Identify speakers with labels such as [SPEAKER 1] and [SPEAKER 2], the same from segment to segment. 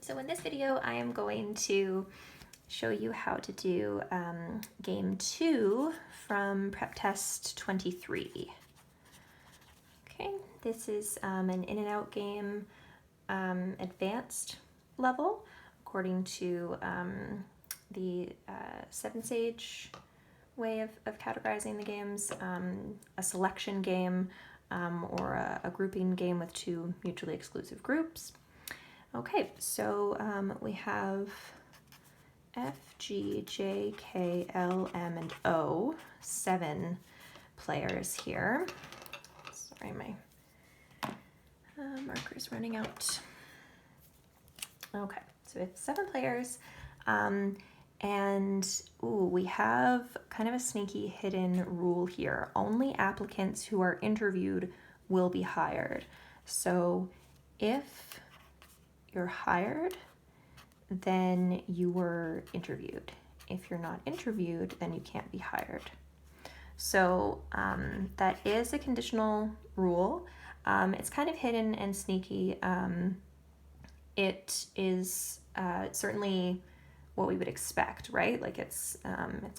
[SPEAKER 1] So in this video, I am going to show you how to do game 2 from prep test 23. Okay, this is an in and out game advanced level according to the 7-stage way of categorizing the games, a selection game or a grouping game with 2 mutually exclusive groups. Okay, so we have F, G, J, K, L, M, and O, 7 players here. Sorry, my marker's running out. Okay, so we have 7 players, and we have kind of a sneaky hidden rule here. Only applicants who are interviewed will be hired. So if you're hired, then you were interviewed. If you're not interviewed, then you can't be hired. So that is a conditional rule. It's kind of hidden and sneaky. It is certainly what we would expect, right? Like it's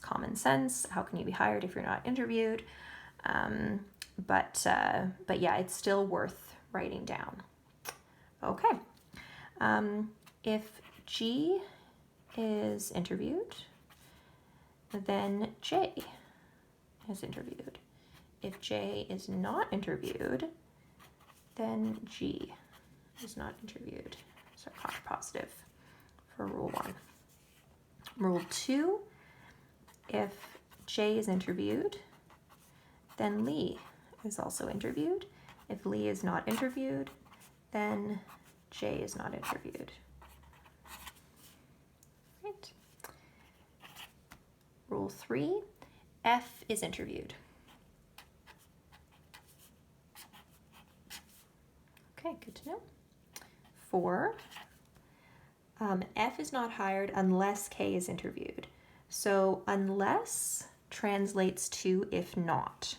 [SPEAKER 1] common sense. How can you be hired if you're not interviewed? But yeah, it's still worth writing down. Okay. If G is interviewed, then J is interviewed. If J is not interviewed, then G is not interviewed. So contrapositive for rule 1. Rule 2, if J is interviewed, then Lee is also interviewed. If Lee is not interviewed, then J is not interviewed. Right. Rule 3, F is interviewed. Okay, good to know. 4, F is not hired unless K is interviewed. So unless translates to if not.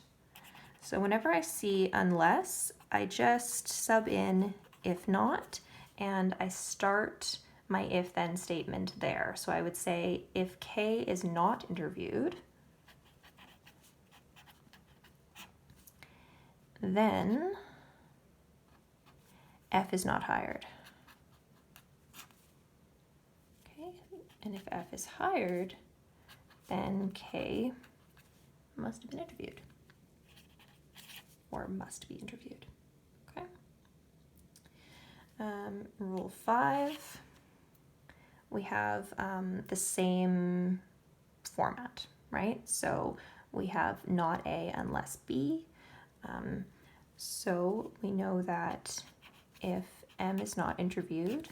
[SPEAKER 1] So whenever I see unless, I just sub in if not, and I start my if-then statement there. So I would say if K is not interviewed, then F is not hired. Okay, and if F is hired, then K must have been interviewed, or must be interviewed. Okay. Rule 5, we have the same format, right? So we have not A unless B. So we know that if M is not interviewed,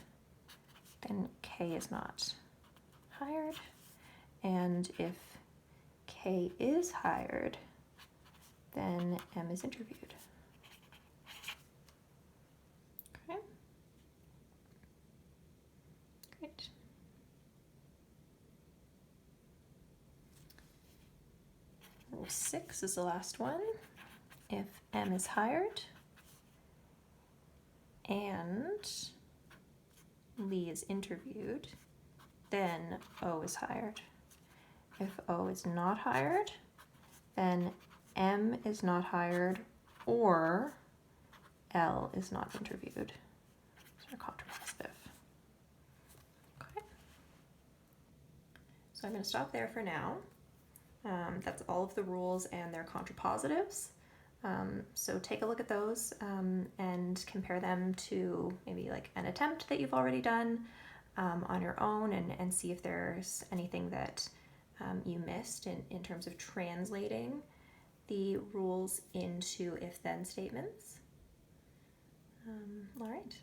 [SPEAKER 1] then K is not hired. And if K is hired, then M is interviewed. Okay. Great. Rule 6 is the last one. If M is hired and Lee is interviewed, then O is hired. If O is not hired, then M is not hired or L is not interviewed. So contrapositive. Okay. So I'm going to stop there for now. That's all of the rules and their contrapositives. So take a look at those and compare them to maybe like an attempt that you've already done on your own, and see if there's anything that you missed in terms of translating the rules into if-then statements. All right.